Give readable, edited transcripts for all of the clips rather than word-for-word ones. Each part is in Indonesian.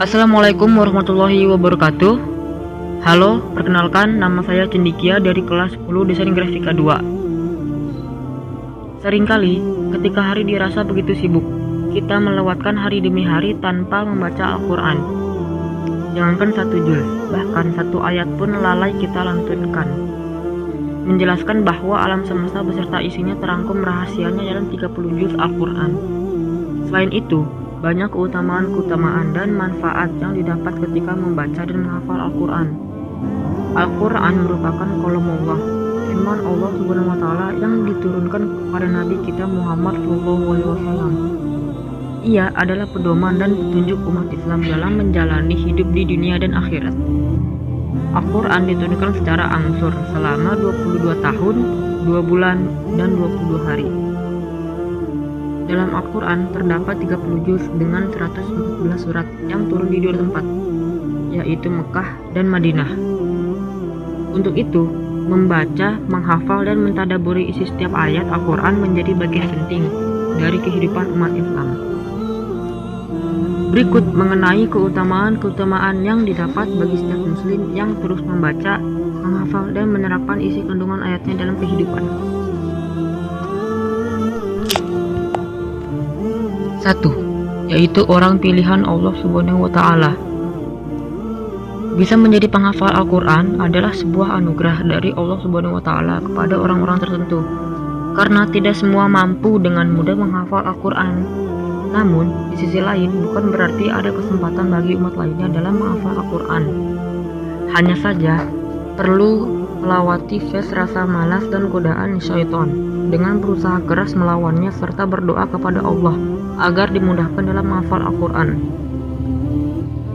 Assalamualaikum warahmatullahi wabarakatuh. Halo, perkenalkan nama saya Cendikia dari kelas 10 Desain Grafika 2. Seringkali ketika hari dirasa begitu sibuk, kita melewatkan hari demi hari tanpa membaca Al-Quran. Jangankan satu juz, bahkan satu ayat pun lalai kita lantunkan. Menjelaskan bahwa alam semesta beserta isinya terangkum rahasianya dalam 30 juz Al-Quran. Selain itu, banyak keutamaan dan manfaat yang didapat ketika membaca dan menghafal Al-Quran. Al-Quran merupakan kalamullah, firman Allah Subhanahu wa Ta'ala yang diturunkan kepada Nabi kita Muhammad SAW. Ia adalah pedoman dan petunjuk umat Islam dalam menjalani hidup di dunia dan akhirat. Al-Quran diturunkan secara angsur selama 22 tahun, 2 bulan, dan 22 hari. Dalam Al-Quran terdapat 30 juz dengan 114 surat yang turun di 2 tempat, yaitu Mekah dan Madinah. Untuk itu, membaca, menghafal, dan mentadaburi isi setiap ayat Al-Quran menjadi bagian penting dari kehidupan umat Islam. Berikut mengenai keutamaan yang didapat bagi setiap muslim yang terus membaca, menghafal, dan menerapkan isi kandungan ayatnya dalam kehidupan. 1. Yaitu orang pilihan Allah Subhanahu wa Ta'ala. Bisa menjadi penghafal Al-Quran adalah sebuah anugerah dari Allah Subhanahu wa Ta'ala kepada orang-orang tertentu, karena tidak semua mampu dengan mudah menghafal Al-Quran. Namun, di sisi lain bukan berarti ada kesempatan bagi umat lainnya dalam menghafal Al-Quran. Hanya saja perlu melewati fase rasa malas dan godaan syaitan dengan berusaha keras melawannya serta berdoa kepada Allah agar dimudahkan dalam menghafal Al-Quran.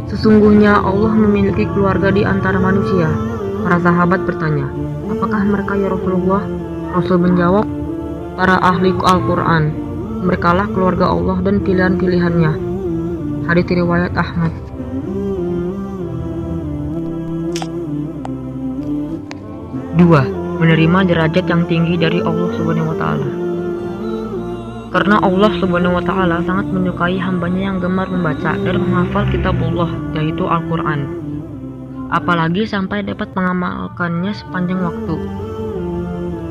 Sesungguhnya Allah memiliki keluarga di antara manusia. Para sahabat bertanya, apakah mereka ya Rasulullah? Rasul menjawab, para ahli Al-Quran. Merekalah keluarga Allah dan pilihan-pilihannya. Hadits riwayat Ahmad. 2. Menerima derajat yang tinggi dari Allah Subhanahu wa Ta'ala. Karena Allah Subhanahu wa Ta'ala sangat menyukai hambanya yang gemar membaca dan menghafal kitabullah, yaitu Al-Quran, apalagi sampai dapat mengamalkannya sepanjang waktu.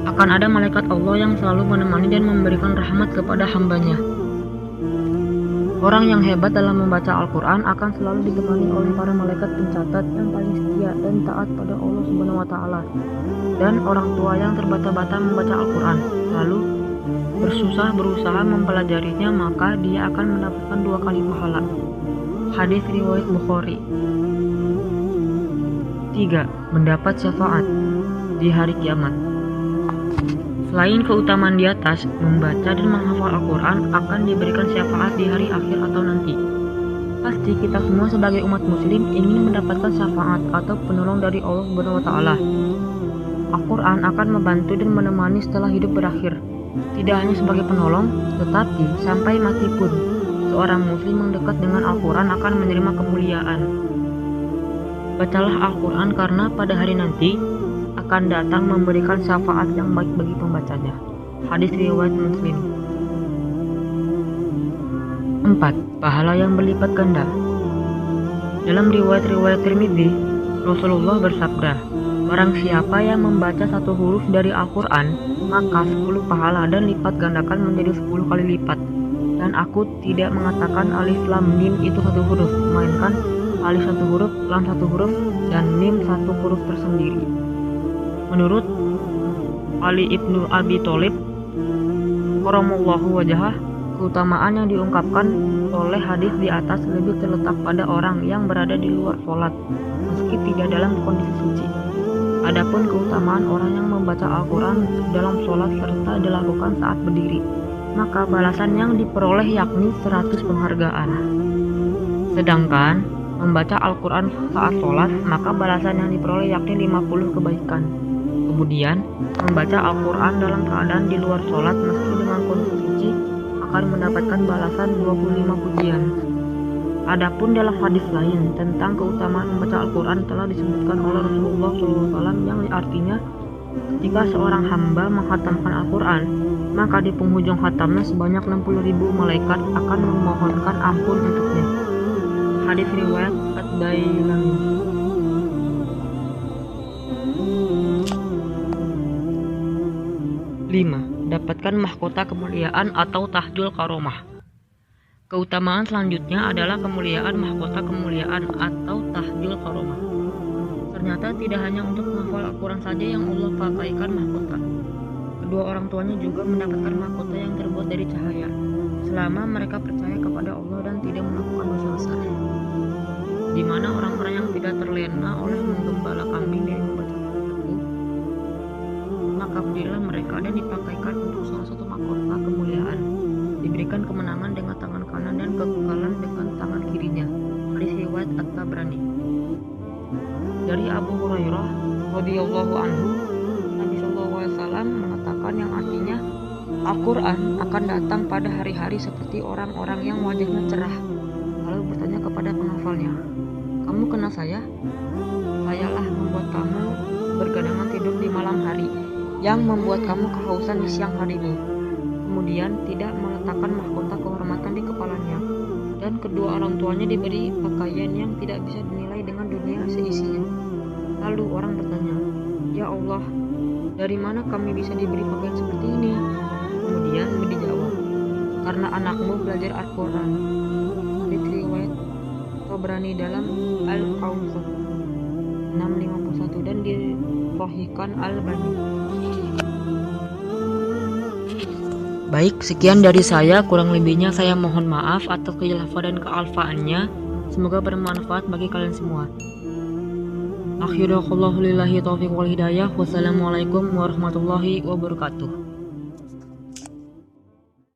Akan ada malaikat Allah yang selalu menemani dan memberikan rahmat kepada hambanya. Orang yang hebat dalam membaca Al-Quran akan selalu ditemani oleh para malaikat pencatat yang paling setia dan taat pada Allah Subhanahu wa Ta'ala. Dan orang tua yang terbata-bata membaca Al-Quran lalu berusaha mempelajarinya, maka dia akan mendapatkan 2 kali pahala. Hadis riwayat Bukhari. 3. Mendapat syafaat di hari kiamat. Selain keutamaan di atas, membaca dan menghafal Al-Quran akan diberikan syafaat di hari akhir atau nanti. Pasti kita semua sebagai umat muslim ingin mendapatkan syafaat atau penolong dari Allah Subhanahu wa Ta'ala. Al-Quran akan membantu dan menemani setelah hidup berakhir. Tidak hanya sebagai penolong, tetapi sampai mati pun, seorang muslim yang dekat dengan Al-Quran akan menerima kemuliaan. Bacalah Al-Quran karena pada hari nanti akan datang memberikan syafaat yang baik bagi pembacanya. Hadis riwayat Muslim. 4. Pahala yang berlipat ganda. Dalam riwayat Tirmidzi, Rasulullah bersabda, barang siapa yang membaca 1 huruf dari Al-Quran, maka 10 pahala dan lipat gandakan menjadi 10 kali lipat. Dan aku tidak mengatakan alif lam mim itu 1 huruf, melainkan alif 1 huruf, lam 1 huruf, dan mim 1 huruf tersendiri. Menurut Ali ibnu Abi Thalib, karamallahu wajhah, keutamaan yang diungkapkan oleh hadis di atas lebih terletak pada orang yang berada di luar sholat, meski tidak dalam kondisi suci. Adapun keutamaan orang yang membaca Al-Quran dalam sholat serta dilakukan saat berdiri, maka balasan yang diperoleh yakni 100 penghargaan. Sedangkan membaca Al-Quran saat sholat, maka balasan yang diperoleh yakni 50 kebaikan. Kemudian, membaca Al-Quran dalam keadaan di luar sholat meski dengan kondisi suci akan mendapatkan balasan 25 pujian. Adapun dalam hadis lain tentang keutamaan membaca Al-Quran telah disebutkan oleh Rasulullah SAW yang artinya ketika seorang hamba menghatamkan Al-Quran, maka di penghujung khatamnya sebanyak 60.000 malaikat akan memohonkan ampun untuknya. Hadis riwayat Ad-Dailami. 5. Dapatkan mahkota kemuliaan atau tahjul karomah. Keutamaan selanjutnya adalah kemuliaan mahkota kemuliaan atau tahjul karomah. Ternyata tidak hanya untuk menghafal Al-Quran saja yang Allah pakaikan mahkota. Kedua orang tuanya juga mendapatkan mahkota yang terbuat dari cahaya, selama mereka percaya kepada Allah dan tidak melakukan dosa besar. Di mana orang-orang yang tidak terlena oleh menggembala kambing dan membaca buku, maka berilah mereka dan dipakaikan untuk salah satu mahkota kemuliaan, diberikan kemenangan dengan tangan kanan dan kekekalan dengan tangan kirinya. Hadis riwayat At-Tabrani. Dari Abu Hurairah radhiyallahu anhu, Nabi SAW mengatakan yang artinya Al-Quran akan datang pada hari-hari seperti orang-orang yang wajahnya cerah, lalu bertanya kepada penghafalnya, "Kamu kenal saya? Sayalah membuat kamu bergandengan tidur di malam hari, yang membuat kamu kehausan di siang harimu." Kemudian tidak meletakkan mahkota kehormatan di kepalanya, dan kedua orang tuanya diberi pakaian yang tidak bisa dinilai dengan dunia seisinya. Lalu orang bertanya, "Ya Allah, dari mana kami bisa diberi pakaian seperti ini?" Kemudian dijawab, "Karena anakmu belajar Al-Quran." Hadits riwayat Tabrani dalam Al-Awsat 651 dan disahihkan Al-Albani. Baik, sekian dari saya. Kurang lebihnya saya mohon maaf atas kekhilafan dan kealfaannya. Semoga bermanfaat bagi kalian semua. Akhirul lillahi taufiq wal hidayah. Wassalamualaikum warahmatullahi wabarakatuh.